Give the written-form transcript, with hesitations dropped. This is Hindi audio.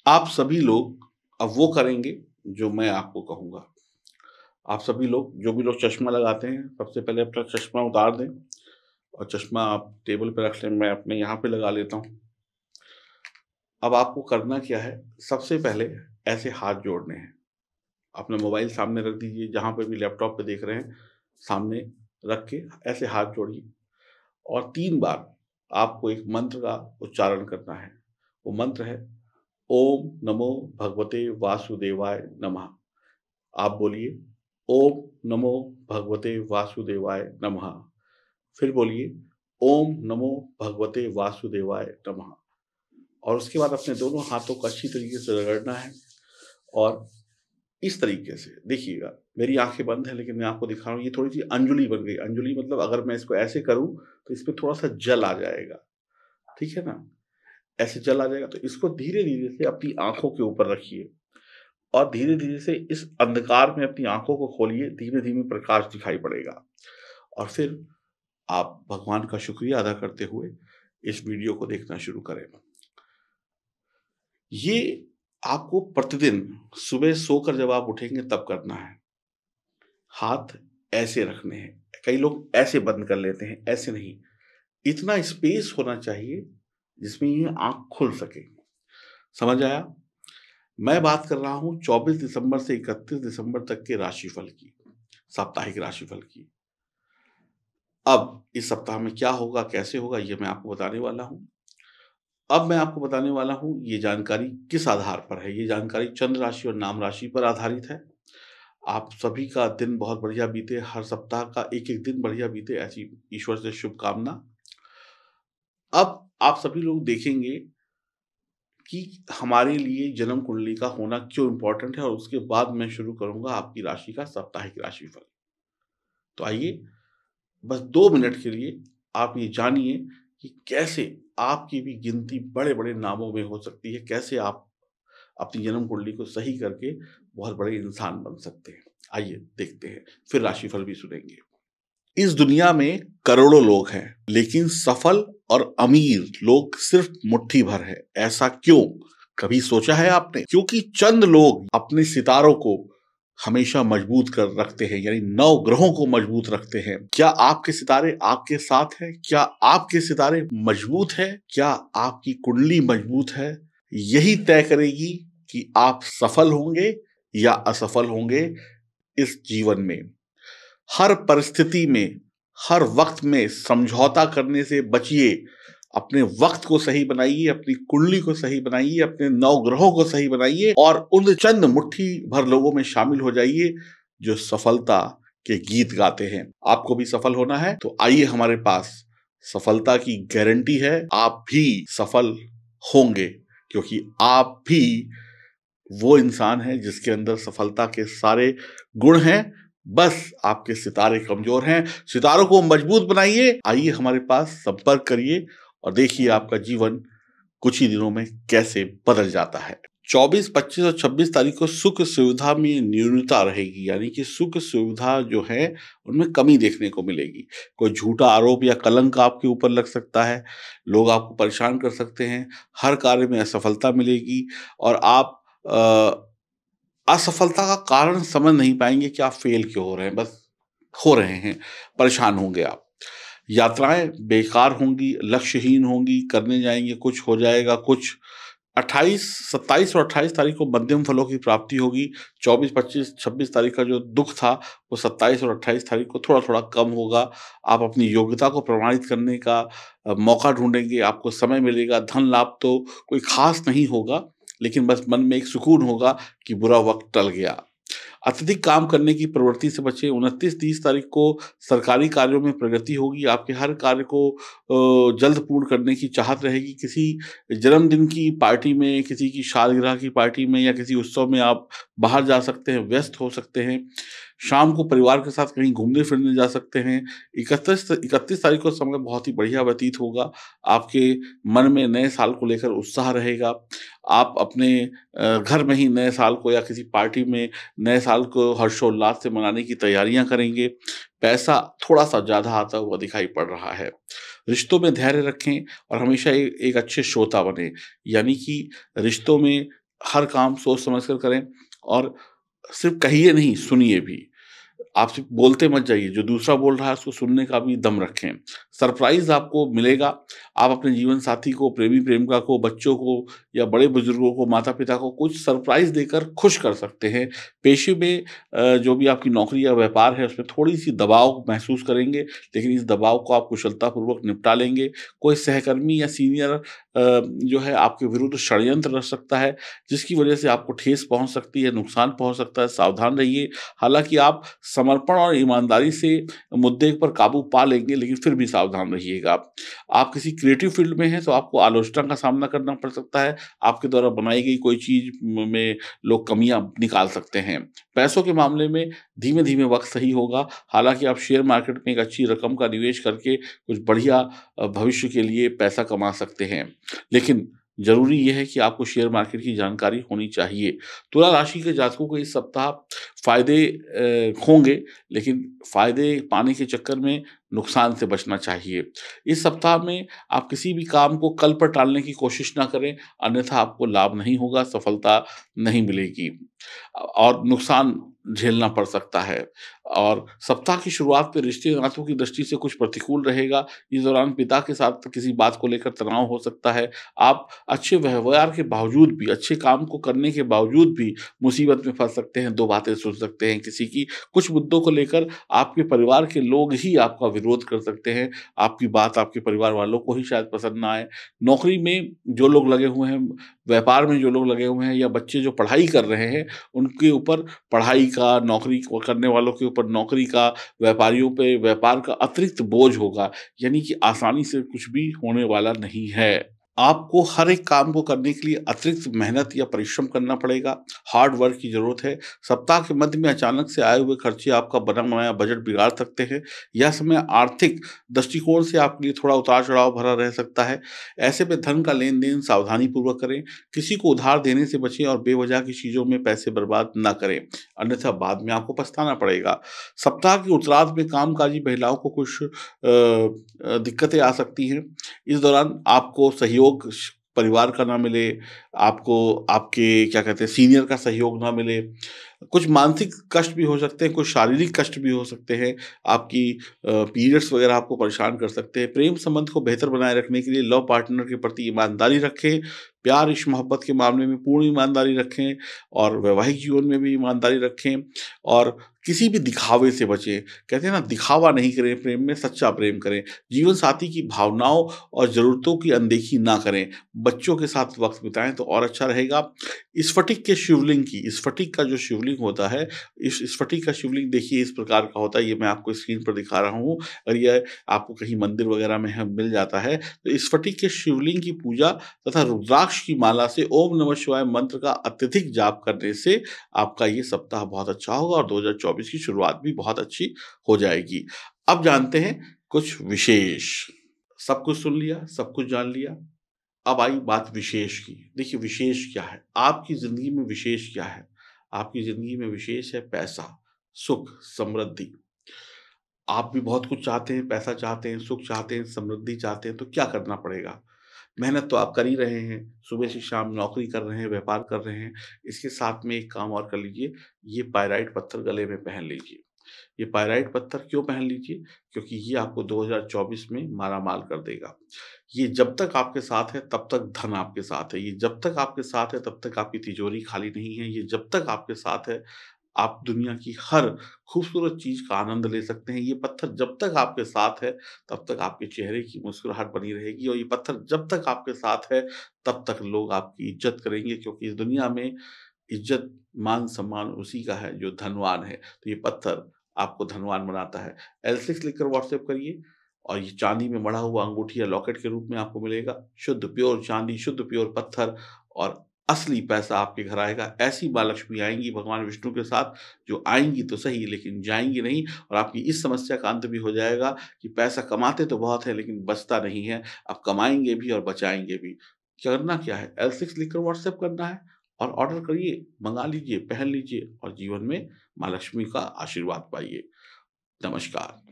आप सभी लोग अब वो करेंगे जो मैं आपको कहूँगा। आप सभी लोग जो भी लोग चश्मा लगाते हैं, सबसे पहले अपना चश्मा उतार दें और चश्मा आप टेबल पे रख लें, मैं अपने यहाँ पे लगा लेता हूँ। अब आपको करना क्या है, सबसे पहले ऐसे हाथ जोड़ने हैं। अपना मोबाइल सामने रख दीजिए, जहाँ पे भी लैपटॉप पे देख रहे हैं, सामने रख के ऐसे हाथ जोड़िए और 3 बार आपको एक मंत्र का उच्चारण करना है। वो मंत्र है ओम नमो भगवते वासुदेवाय नमः। आप बोलिए ओम नमो भगवते वासुदेवाय नमः। फिर बोलिए ओम नमो भगवते वासुदेवाय नमः और उसके बाद अपने दोनों हाथों को अच्छी तरीके से रगड़ना है और इस तरीके से देखिएगा, मेरी आंखें बंद है लेकिन मैं आपको दिखा रहा हूँ, ये थोड़ी सी अंजुलि बन गई। अंजुलि मतलब अगर मैं इसको ऐसे करूं तो इसमें थोड़ा सा जल आ जाएगा, ठीक है ना? ऐसे जल आ जाएगा तो इसको धीरे धीरे से अपनी आंखों के ऊपर रखिए और धीरे धीरे से इस अंधकार में अपनी आंखों को खोलिए। धीमे धीमे प्रकाश दिखाई पड़ेगा और फिर आप भगवान का शुक्रिया अदा करते हुए इस वीडियो को देखना शुरू करें। ये आपको प्रतिदिन सुबह सोकर जब आप उठेंगे तब करना है। हाथ ऐसे रखने हैं। कई लोग ऐसे बंद कर लेते हैं, ऐसे नहीं। इतना स्पेस होना चाहिए जिसमें ये आंख खुल सके। समझ आया? मैं बात कर रहा हूं 24 दिसंबर से 31 दिसंबर तक के राशिफल की, साप्ताहिक राशिफल की। अब इस सप्ताह में क्या होगा, कैसे होगा, ये मैं आपको बताने वाला हूं। अब मैं आपको बताने वाला हूं ये जानकारी किस आधार पर है। ये जानकारी चंद्र राशि और नाम राशि पर आधारित है। आप सभी का दिन बहुत बढ़िया बीते, हर सप्ताह का एक-एक दिन बढ़िया बीते, ऐसी ईश्वर से शुभकामना। अब आप सभी लोग देखेंगे कि हमारे लिए जन्म कुंडली का होना क्यों इम्पोर्टेंट है और उसके बाद मैं शुरू करूँगा आपकी राशि का साप्ताहिक राशिफल। तो आइए, बस 2 मिनट के लिए आप ये जानिए कि कैसे आपकी भी गिनती बड़े-बड़े नामों में हो सकती है, कैसे आप अपनी जन्म कुंडली को सही करके बहुत बड़े इंसान बन सकते हैं। आइए देखते हैं, फिर राशिफल भी सुनेंगे। इस दुनिया में करोड़ों लोग हैं, लेकिन सफल और अमीर लोग सिर्फ मुट्ठी भर है। ऐसा क्यों? कभी सोचा है आपने? क्योंकि चंद लोग अपने सितारों को हमेशा मजबूत कर रखते हैं, यानी 9 ग्रहों को मजबूत रखते हैं। क्या आपके सितारे आपके साथ हैं? क्या आपके सितारे मजबूत हैं? क्या आपकी कुंडली मजबूत है? यही तय करेगी कि आप सफल होंगे या असफल होंगे इस जीवन में। हर परिस्थिति में, हर वक्त में समझौता करने से बचिए। अपने वक्त को सही बनाइए, अपनी कुंडली को सही बनाइए, अपने 9 ग्रहों को सही बनाइए और उन चंद मुट्ठी भर लोगों में शामिल हो जाइए जो सफलता के गीत गाते हैं। आपको भी सफल होना है तो आइए, हमारे पास सफलता की गारंटी है। आप भी सफल होंगे क्योंकि आप भी वो इंसान है जिसके अंदर सफलता के सारे गुण हैं। बस आपके सितारे कमजोर हैं। सितारों को मजबूत बनाइए। आइए हमारे पास संपर्क करिए और देखिए आपका जीवन कुछ ही दिनों में कैसे बदल जाता है। 24, 25 और 26 तारीख को सुख सुविधा में न्यूनता रहेगी, यानी कि सुख सुविधा जो है उनमें कमी देखने को मिलेगी। कोई झूठा आरोप या कलंक आपके ऊपर लग सकता है। लोग आपको परेशान कर सकते हैं। हर कार्य में असफलता मिलेगी और आप असफलता का कारण समझ नहीं पाएंगे कि आप फेल क्यों हो रहे हैं। बस हो रहे हैं, परेशान होंगे आप। यात्राएं बेकार होंगी, लक्ष्यहीन होंगी, करने जाएंगे कुछ हो जाएगा कुछ। 28, 27 और 28 तारीख को मध्यम फलों की प्राप्ति होगी। 24, 25, 26 तारीख का जो दुख था वो 27 और 28 तारीख को थोड़ा थोड़ा कम होगा। आप अपनी योग्यता को प्रमाणित करने का मौका ढूंढेंगे, आपको समय मिलेगा। धन लाभ तो कोई खास नहीं होगा, लेकिन बस मन में एक सुकून होगा कि बुरा वक्त टल गया। अत्यधिक काम करने की प्रवृत्ति से बचें। 29-30 तारीख को सरकारी कार्यों में प्रगति होगी। आपके हर कार्य को जल्द पूर्ण करने की चाहत रहेगी। किसी जन्मदिन की पार्टी में, किसी की सालगिरह की पार्टी में या किसी उत्सव में आप बाहर जा सकते हैं, व्यस्त हो सकते हैं। शाम को परिवार के साथ कहीं घूमने फिरने जा सकते हैं। 31 तारीख को समय बहुत ही बढ़िया व्यतीत होगा। आपके मन में नए साल को लेकर उत्साह रहेगा। आप अपने घर में ही नए साल को या किसी पार्टी में नए साल को हर्षोल्लास से मनाने की तैयारियां करेंगे। पैसा थोड़ा-सा ज़्यादा आता हुआ दिखाई पड़ रहा है। रिश्तों में धैर्य रखें और हमेशा एक अच्छे श्रोता बनें, यानी कि रिश्तों में हर काम सोच समझ कर करें और सिर्फ़ कहिए नहीं, सुनिए भी। आप सिर्फ़ बोलते मत जाइए, जो दूसरा बोल रहा है उसको सुनने का भी दम रखें। सरप्राइज़ आपको मिलेगा, आप अपने जीवन साथी को, प्रेमी-प्रेमिका को, बच्चों को या बड़े-बुजुर्गों को, माता-पिता को कुछ सरप्राइज़ देकर खुश कर सकते हैं। पेशे में जो भी आपकी नौकरी या व्यापार है उसमें थोड़ी-सी दबाव महसूस करेंगे, लेकिन इस दबाव को आप कुशलतापूर्वक निपटा लेंगे। कोई सहकर्मी या सीनियर जो है आपके विरुद्ध षड्यंत्र रच सकता है, जिसकी वजह से आपको ठेस पहुँच सकती है, नुकसान पहुँच सकता है, सावधान रहिए। हालाँकि आप समर्पण और ईमानदारी से मुद्दे पर काबू पा लेंगे, लेकिन फिर भी सावधान रहिएगा आप। आप किसी क्रिएटिव फ़ील्ड में हैं, तो आपको आलोचना का सामना करना पड़ सकता है। आपके द्वारा बनाई गई कोई चीज़ में लोग कमियाँ निकाल सकते हैं। पैसों के मामले में धीमे-धीमे वक़्त सही होगा। हालाँकि आप शेयर मार्केट में एक अच्छी रकम का निवेश करके कुछ बढ़िया भविष्य के लिए पैसा कमा सकते हैं। लेकिन ज़रूरी ये है कि आपको शेयर मार्केट की जानकारी होनी चाहिए। तुला राशि के जातकों को इस सप्ताह फ़ायदे होंगे, लेकिन फ़ायदे पाने के चक्कर में नुकसान से बचना चाहिए। इस सप्ताह में आप किसी भी काम को कल पर टालने की कोशिश ना करें, अन्यथा आपको लाभ नहीं होगा, सफलता नहीं मिलेगी और नुकसान झेलना पड़ सकता है। और सप्ताह की शुरुआत में रिश्ते-नातों की दृष्टि से कुछ प्रतिकूल रहेगा। इस दौरान पिता के साथ किसी बात को लेकर तनाव हो सकता है। आप अच्छे व्यवहार के बावजूद भी, अच्छे काम को करने के बावजूद भी मुसीबत में फँस सकते हैं, 2 बातें सुन सकते हैं किसी की। कुछ मुद्दों को लेकर आपके परिवार के लोग ही आपका विरोध कर सकते हैं। आपकी बात आपके परिवार वालों को ही शायद पसंद ना आए। नौकरी में जो लोग लगे हुए हैं, व्यापार में जो लोग लगे हुए हैं या बच्चे जो पढ़ाई कर रहे हैं, उनके ऊपर पढ़ाई का, नौकरी को करने वालों के ऊपर नौकरी का, व्यापारियों पे व्यापार का अतिरिक्त बोझ होगा। यानी कि आसानी से कुछ भी होने वाला नहीं है। आपको हर एक काम को करने के लिए अतिरिक्त मेहनत या परिश्रम करना पड़ेगा, हार्ड वर्क की ज़रूरत है। सप्ताह के मध्य में अचानक से आए हुए खर्चे आपका बना-बनाया बजट बिगाड़ सकते हैं। यह समय आर्थिक दृष्टिकोण से आपके लिए थोड़ा उतार-चढ़ाव भरा रह सकता है। ऐसे में धन का लेन-देन सावधानीपूर्वक करें, किसी को उधार देने से बचें और बेवजह की चीज़ों में पैसे बर्बाद ना करें, अन्यथा बाद में आपको पछताना पड़ेगा। सप्ताह के उत्तरार्ध में कामकाजी महिलाओं को कुछ दिक्कतें आ सकती हैं। इस दौरान आपको सहयोग परिवार का ना मिले, आपको आपके क्या कहते हैं सीनियर का सहयोग ना मिले, कुछ मानसिक कष्ट भी हो सकते हैं, कुछ शारीरिक कष्ट भी हो सकते हैं, आपकी पीरियड्स वगैरह आपको परेशान कर सकते हैं। प्रेम संबंध को बेहतर बनाए रखने के लिए लव पार्टनर के प्रति ईमानदारी रखें, प्यार इश्क मोहब्बत के मामले में पूर्ण ईमानदारी रखें और वैवाहिक जीवन में भी ईमानदारी रखें और किसी भी दिखावे से बचें। कहते हैं ना दिखावा नहीं करें प्रेम में, सच्चा प्रेम करें। जीवन साथी की भावनाओं और ज़रूरतों की अनदेखी ना करें। बच्चों के साथ वक़्त बिताएँ तो और अच्छा रहेगा। स्फटिक का जो शिवलिंग होता है, इस स्फटिक का शिवलिंग देखिए इस प्रकार का होता है, ये मैं आपको स्क्रीन पर दिखा रहा हूँ और ये आपको कहीं मंदिर वगैरह में मिल जाता है। तो स्फटिक के शिवलिंग की पूजा तथा रुद्राक्ष की माला से ओम नमः शिवाय मंत्र का अत्यधिक जाप करने से आपका ये सप्ताह बहुत अच्छा होगा और 2024 की शुरुआत भी बहुत अच्छी हो जाएगी। अब जानते हैं कुछ विशेष। सब कुछ सुन लिया, सब कुछ जान लिया। अब आई बात विशेष की। देखिए विशेष क्या है? आपकी ज़िंदगी में विशेष क्या है? आपकी ज़िंदगी में विशेष है पैसा, सुख, समृद्धि। आप भी बहुत कुछ चाहते हैं, पैसा चाहते हैं, सुख चाहते हैं, समृद्धि चाहते हैं, तो क्या करना पड़ेगा? मेहनत तो आप कर ही रहे हैं, सुबह से शाम नौकरी कर रहे हैं, व्यापार कर रहे हैं। इसके साथ में एक काम और कर लीजिए, ये पाइराइट पत्थर गले में पहन लीजिए। ये पाइराइट पत्थर क्यों पहन लीजिए? क्योंकि ये आपको 2024 में माला-माल कर देगा। ये जब तक आपके साथ है, तब तक धन आपके साथ है। ये जब तक आपके साथ है, तब तक आपकी तिजोरी खाली नहीं है। ये जब तक आपके साथ है, आप दुनिया की हर खूबसूरत चीज़ का आनंद ले सकते हैं। ये पत्थर जब तक आपके साथ है, तब तक आपके चेहरे की मुस्कुराहट बनी रहेगी और ये पत्थर जब तक आपके साथ है, तब तक लोग आपकी इज़्ज़त करेंगे क्योंकि इस दुनिया में इज़्ज़त, मान-सम्मान उसी का है जो धनवान है। तो ये पत्थर आपको धनवान बनाता है। L6 लिखकर व्हाट्सएप करिए और ये चांदी में मढ़ा हुआ अंगूठी या लॉकेट के रूप में आपको मिलेगा। शुद्ध प्योर चांदी, शुद्ध प्योर पत्थर और असली पैसा आपके घर आएगा। ऐसी माँ लक्ष्मी आएँगी भगवान विष्णु के साथ, जो आएँगी तो सही लेकिन जाएँगी नहीं और आपकी इस समस्या का अंत भी हो जाएगा कि पैसा कमाते तो बहुत है लेकिन बचता नहीं है। आप कमाएँगे भी और बचाएँगे भी। करना क्या है? L6 लिखकर व्हाट्सएप करना है और ऑर्डर करिए, मँगा लीजिए, पहन लीजिए और जीवन में माँ लक्ष्मी का आशीर्वाद पाइए। नमस्कार।